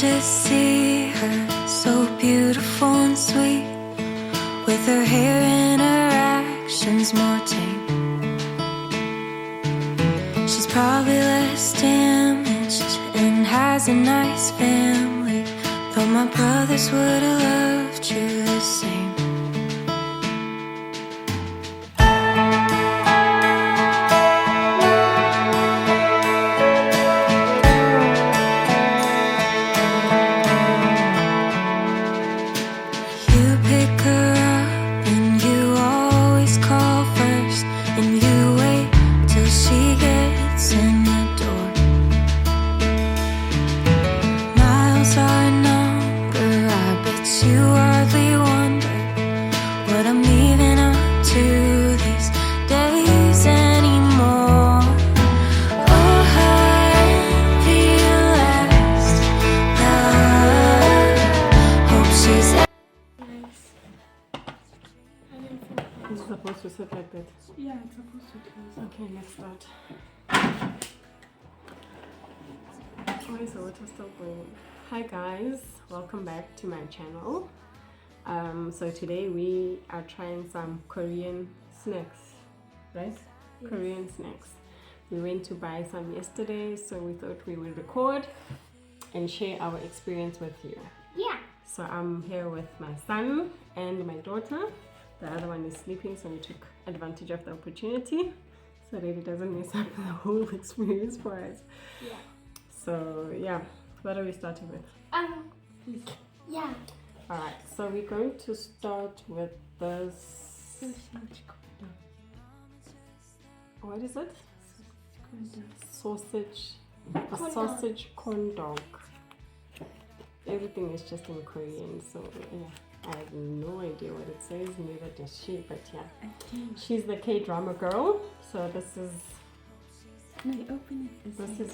just see her, so beautiful and sweet, with her hair and her actions more tame. She's probably less damaged and has a nice family, though my brothers would have loved you the same. You pick her up and you always call first, and you wait till she gets in the door. Miles are a number, I bet you hardly wonder what I'm leaving up to these days anymore. Oh, I envy your last love. Hope she's Is it supposed to sit like that? Yeah, it's supposed to close. Okay, let's start. Why is the water still boiling? Hi guys, welcome back to my channel. So today we are trying some Korean snacks, right? Yes. Korean snacks. We went to buy some yesterday, so we thought we would record and share our experience with you. Yeah. So I'm here with my son and my daughter. The other one is sleeping, so we took advantage of the opportunity so that it doesn't mess up the whole experience for us. Yeah. So yeah, what are we starting with? Yeah. Alright, so we're going to start with this. What is it? Sausage. A Corn dog. sausage corn dog. Everything is just in Korean, so yeah. I have no idea what it says, neither does she, but yeah. She's the K-drama girl, so this is Can I open it? this is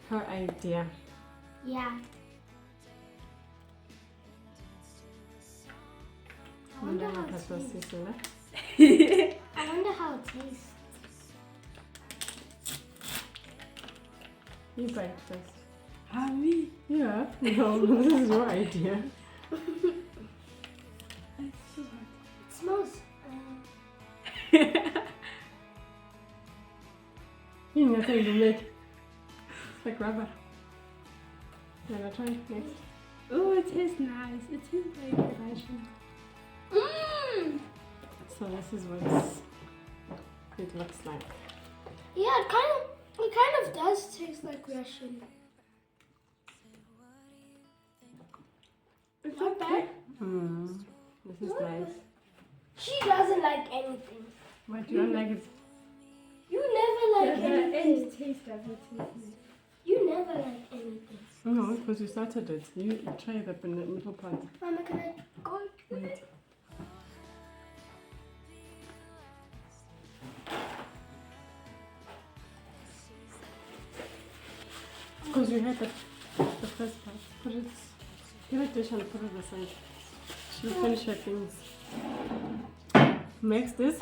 her idea. Yeah. I wonder how it tastes. I wonder how it tastes. You bite first. Me? Yeah, no, this is your idea. It smells. You know, nothing to make. It's like rubber. You wanna try next? Oh, it tastes nice. It tastes like Russian. So this is what it looks like. Yeah, it kind of does taste like Russian. It's not bad. This is nice. She doesn't like anything. But you don't like it? You never like anything. Taste of it. You never like anything. No, because you started it. You try the middle part. Mama, can I go? Wait. Because you had the first part. Put it, get a dish and put it aside. She'll finish her things. Next is,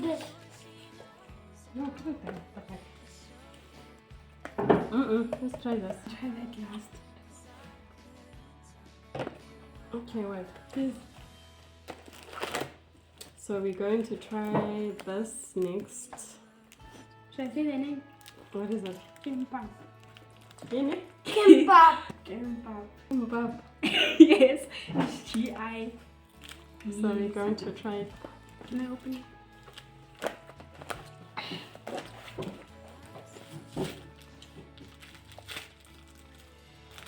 This. no, put it there. Okay. Let's try this. Try that last. Okay, wait. Please. So we're going to try this next. Should I say the name? What is it? Kimbap. Yene? Kimbap. Kimbap. Kimbap. Yes. G-I. So we're going to try it. Can I open it?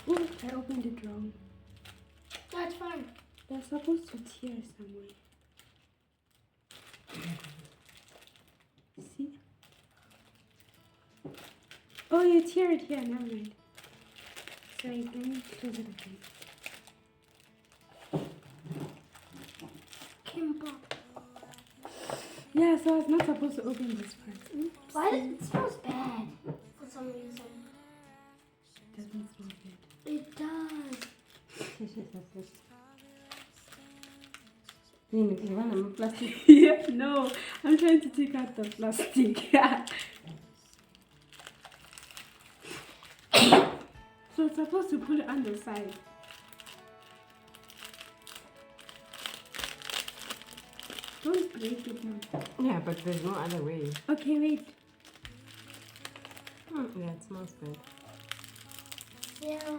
Oh, I opened it wrong. That's fine. They're supposed to tear somewhere. See? Oh, you tear it here. Never mind. Sorry, let me close it again. Kimbap. Yeah, so I was not supposed to open this part. Oops. Why does it smells bad for some reason? It doesn't smell good. It does. You want a plastic? Yeah, no, I'm trying to take out the plastic. you're supposed to put it on the side. Don't break it now. Yeah, but there's no other way. Okay, wait. Yeah, it smells good. Yeah.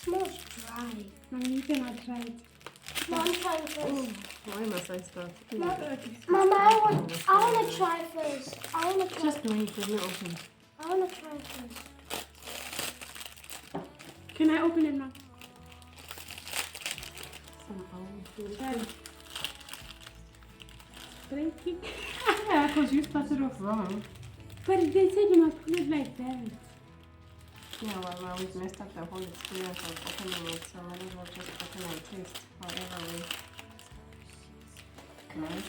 Smells dry. Mama, you cannot try it. Mom, try first. Oh, why must I start? Okay. Mama, I want to try first. I want to try. Just wait, let me open. I want to try first. Can I open it now? Some old Try it. Break it. Yeah, because you started off wrong. But they said you must put it like that. Yeah, well, now we've messed up the whole experience of opening it, so might as well just open and taste however way. Right?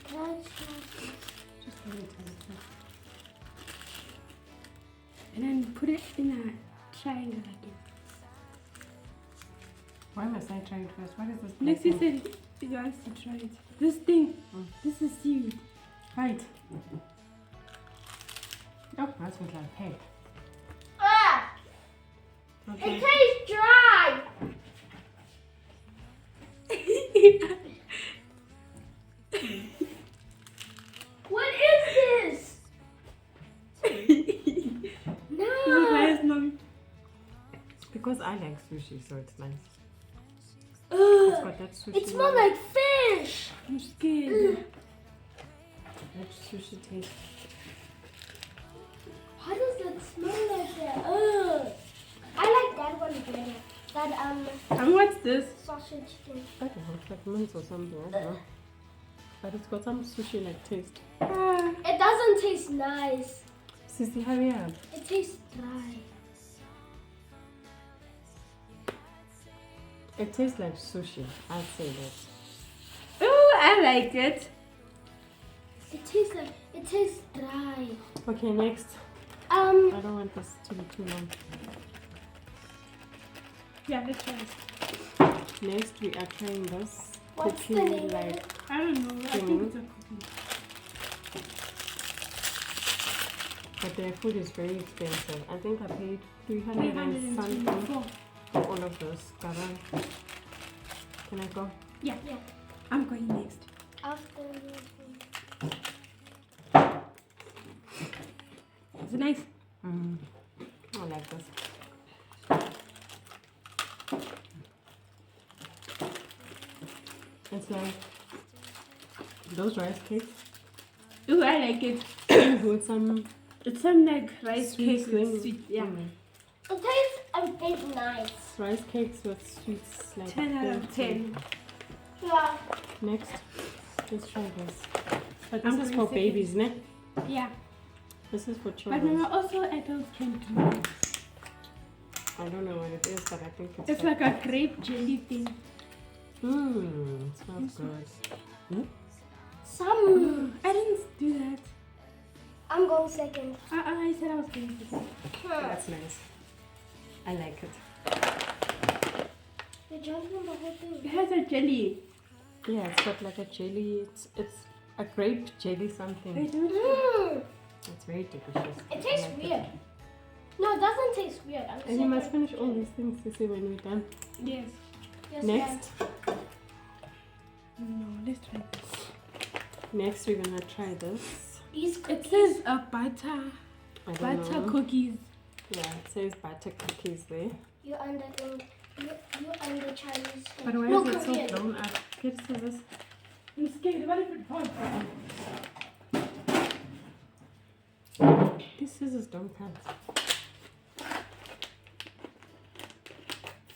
Can I try first? Just wait a little. And then put it in a triangle again. Why must I try it first? What is this? Lexi black thing? said he wants to try it. This thing. This is seaweed. Right. Oh, that smells like pig. Ah! Okay. It tastes dry. What is this? Is it No. nice, Mommy? Because I like sushi, so it's nice. It's Ugh. got that sushi. It smells like fish. I'm scared. That sushi taste. How does that smell like that? Ugh. I like that one better. That And what's this? sausage thing. I don't know, it's like mince or something. I don't know. But it's got some sushi like taste. Ah, It doesn't taste nice. Sissy, hurry up. It tastes dry. It tastes like sushi. I'd say that. oh, I like it. It tastes dry. Okay, next. I don't want this to be too long. Yeah, let's try it. Next, we are trying this What's the cookie name of like. it? I don't know. I think it's a cookie. But their food is very expensive. I think I paid 300 and something 324. for all of this. Karan. Can I go? Yeah. Yeah. I'm going next. After Is it nice? I like this. It's like those rice cakes Oh, I like it. with some It's some like rice sweet cake thing. with sweet. Yeah. it tastes, I think, nice. Rice cakes with sweets like 10 out of that. 10. Yeah. Next, let's try this. But I'm this is going for second. babies, ne? Yeah. This is for But children. Mama, also adults can do it. I don't know what it is, but I think It's like a grape jelly thing. It smells good. Some. I didn't do that. I'm going second. I said I was going to. That's nice. I like it. You're jumping the whole It thing. has a jelly. Yeah, it's got like a jelly. It's a grape jelly something. I don't It's very delicious. It tastes I like weird. No, it doesn't taste weird. I'm And you must finish all these things to see when we're done. Yes. Yes, Next, No, let's try this. next we're gonna try this. These It cookies. says a butter I don't know. cookies. Yeah, it says butter cookies there. You under Chinese. But why No, is it so Korean. blown up? Get scissors. I'm scared. What if it falls? These scissors don't cut.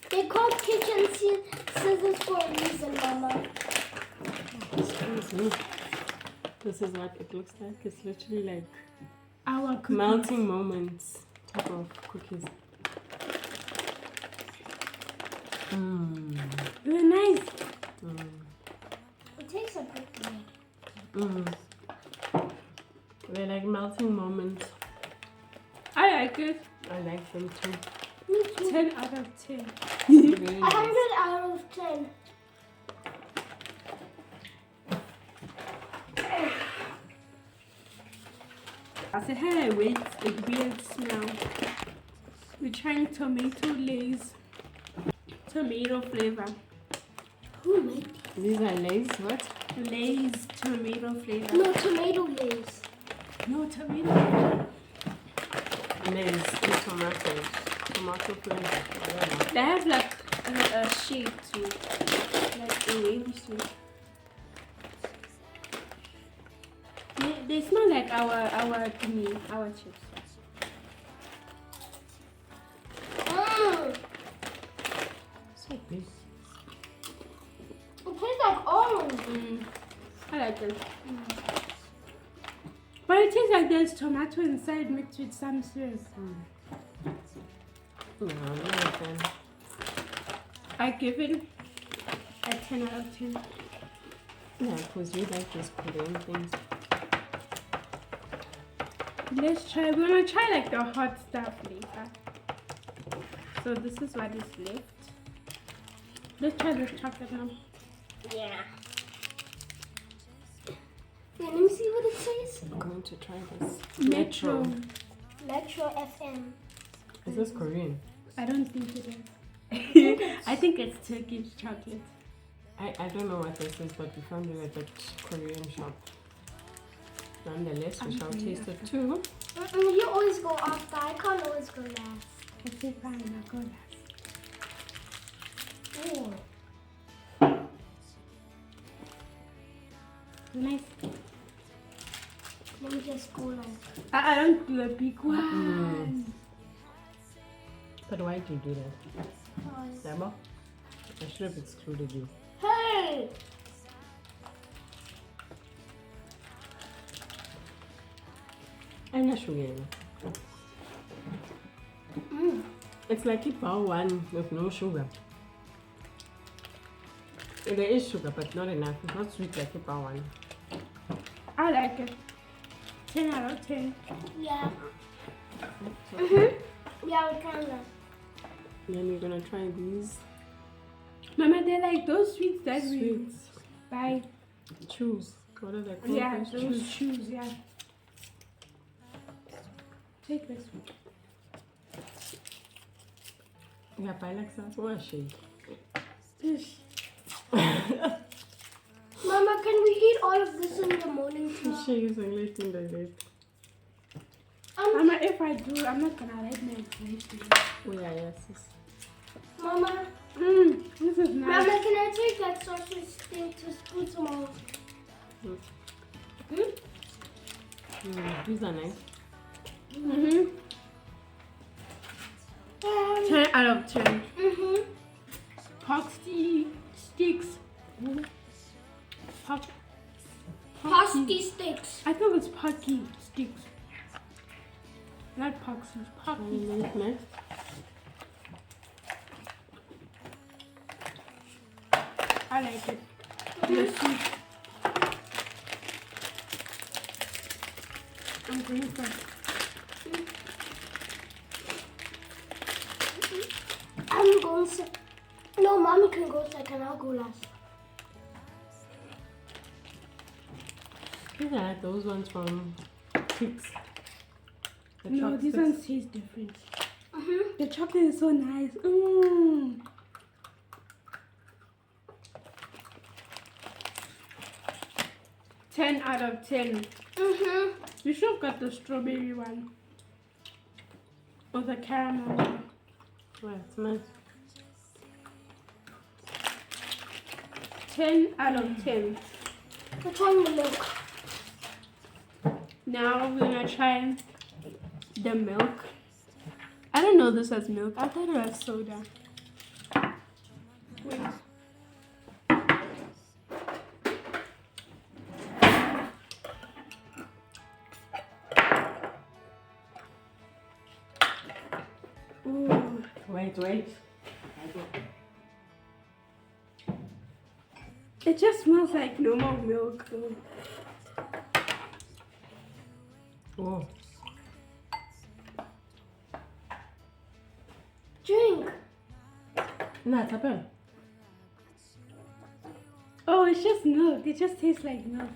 They call kitchen scissors for a reason, Mama. Excuse me. This is what it looks like. It's literally like Our cookies. melting moments type of cookies. They're nice. It tastes a bit weird. They're like melting moments. I like it. I like them too. Me too. 10 out of 10. Really nice. 100 out of 10. I said, hey, wait, a weird smell. We We're trying tomato Lay's tomato flavor. Who made These are Lay's, what? Lay's tomato flavor. No, tomato Lays. No tomato. Lay's, tomato flavor, whatever. They have like a shape to it, like a wavy shape. They smell like our chips. So big. It tastes like orange. I like it. But it tastes like there's tomato inside mixed with some syrup. No, I'm not a fan. I give it a 10 out of 10. Yeah, because we like these Korean things. Let's try. We're gonna try like the hot stuff later. So this is what is left. Let's try this chocolate now. Yeah. Yeah, let me see what it says. I'm going to try this. Metro. Metro FM. Is this Korean? I don't think it is. I think it's Turkish chocolate. I don't know what this is, but we found it at that Korean shop. Nonetheless, we shall taste it too. You always go after. I can't always go last. Okay, fine. I'll go last. Ooh. Nice. Let me just go like. I don't do a big one. But why did you do that? Dabo? I should have excluded you. Hey! I'm not sugar. It's like a bar one with no sugar. There is sugar, but not enough. It's not sweet like a bar one. I like it. 10 out of 10. Yeah. Yeah, we can. Then we're gonna try these Mama, they're like those sweets that we sweets. buy. Chews. What are they called? Yeah, Those those chews. shoes, yeah. Take this one. Yeah, I like that. What a shade. Mama, can we eat all of this in the morning too? She is English in the day. Mama, if I do, I'm not gonna write my exam. Oh yeah, yes. Yes. Mama, This is Mama, nice. can I take that sausage thing to school tomorrow? These are nice. 10 out of 10. Mm-hmm. Sticks. Pasty sticks. I thought it was Pocky sticks. Not Poxy, Pocky. Next. I like it. They're sweet. I'm going first. I'm going to. No, Mommy can go second. I'll go last. These are like those ones from Kicks. The No, these chopsticks. ones taste different. The chocolate is so nice. 10 out of 10. You should have got the strawberry one. Or the caramel one. Well, it's nice. 10 out of 10. We're trying the milk. Now we're gonna try the milk. I don't know this as milk. I thought it was soda. Wait. Ooh. Wait. It just smells like normal milk though. Oh, Drink. nah, it's a pen. Oh, it's just milk. It just tastes like milk.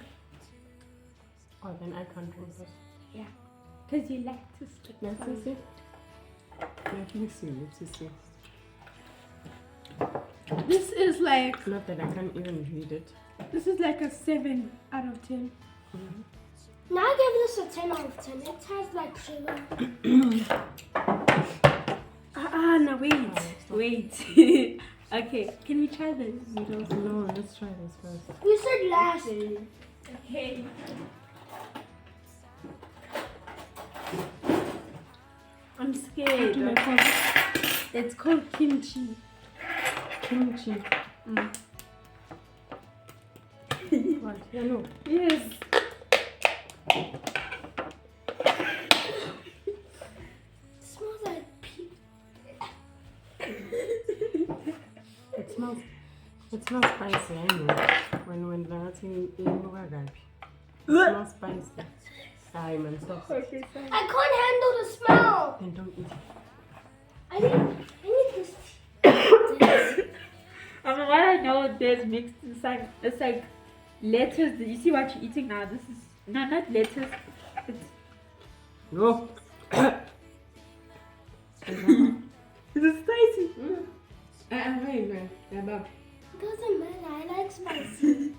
Oh, then I can't drink this. Yeah. Because you like to stick. Let's see. Let me see. Let's see. This is like Not that I can't even read it. this is like a 7 out of 10. Now I give this a 10 out of 10. It has like sugar. No, wait. Okay, can we try the noodles? No, let's try this first. We said last. Okay. I'm scared. It's called kimchi. Kimchi. What? Yeah, no. Yes. It smells like pee. It smells spicy. I know. When that's in Wagapi. It smells spicy. Sorry, man, stop. Okay, sorry. I can't handle the smell. Then don't eat it. I need this. What I know there's mixed inside. It's like lettuce. You see what you're eating now? This is not lettuce. It's No. it's spicy. Wait. Yeah, Bob. Doesn't matter. I like spicy.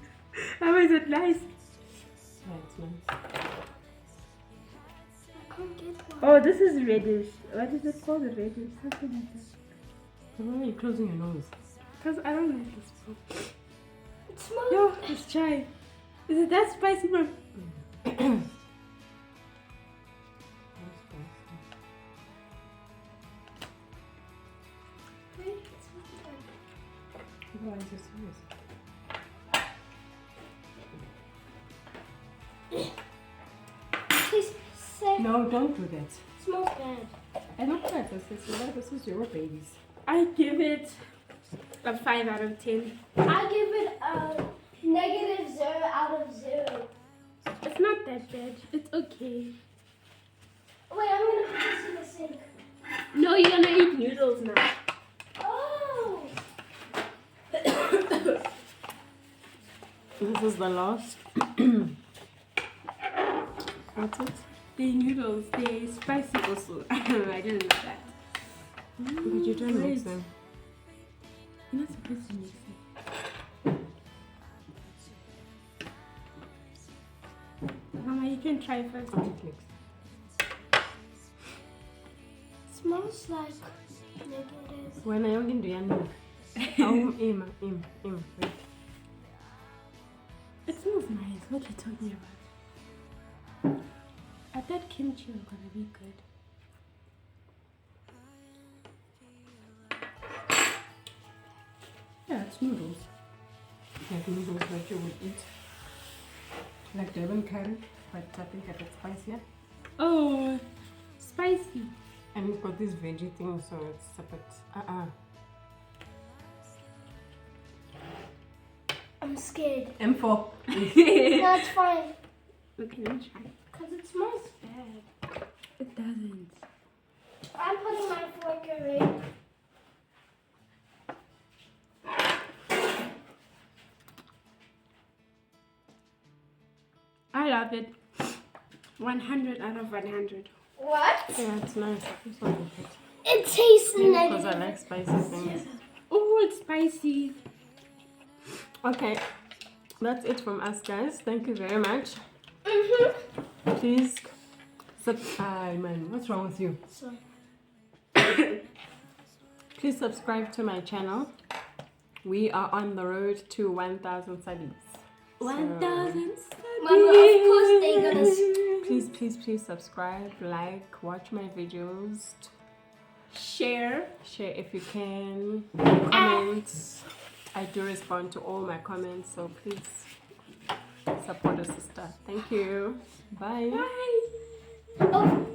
How is it nice? Yeah, it's nice. I can't get one. Oh, this is reddish. What is it called? Reddish, something like that. Why are you closing your nose? Because I don't like this food. It smells. Yo, let's try. Is it that spicy, man? Why is it serious? Please say. No, don't do that. It smells bad. I don't care. This is your babies. I give it a 5 out of 10. I give it a -0 out of 0. It's not that bad. It's okay. Wait, I'm gonna put this in the sink. No, you're gonna eat noodles now. Oh. This is the last. What's it? The noodles, they're spicy also. I didn't know that. But you don't mix them. You're not supposed to mix it. Mama, you can try first. Mix. Smells like negative. When I only do yam. Wait. It smells nice. What are you talking about? I thought kimchi was gonna be good. Yeah, it's noodles. Like noodles that you would eat. Like Devon curry, but I think a bit spicier. Oh, spicy. And we've got this veggie thing, so it's a bit. I'm scared. M4. No, it's fine. Okay, let me try. Because it smells bad. It doesn't. I'm putting my fork away. I love it. 100 out of 100. What? Yeah, it's nice. It's not good. It tastes Because I negative. like spicy things. Oh, it's spicy. Okay, that's it from us, guys. Thank you very much. Please subscribe. Man, what's wrong with you? Sorry. Please subscribe to my channel. We are on the road to 1,000 subbies. 1,000. Mama, of course they're gonna. Please subscribe, like, watch my videos, Share. share if you can, comment. I do respond to all my comments, so please support a sister. Thank you. Bye. Bye. Oh.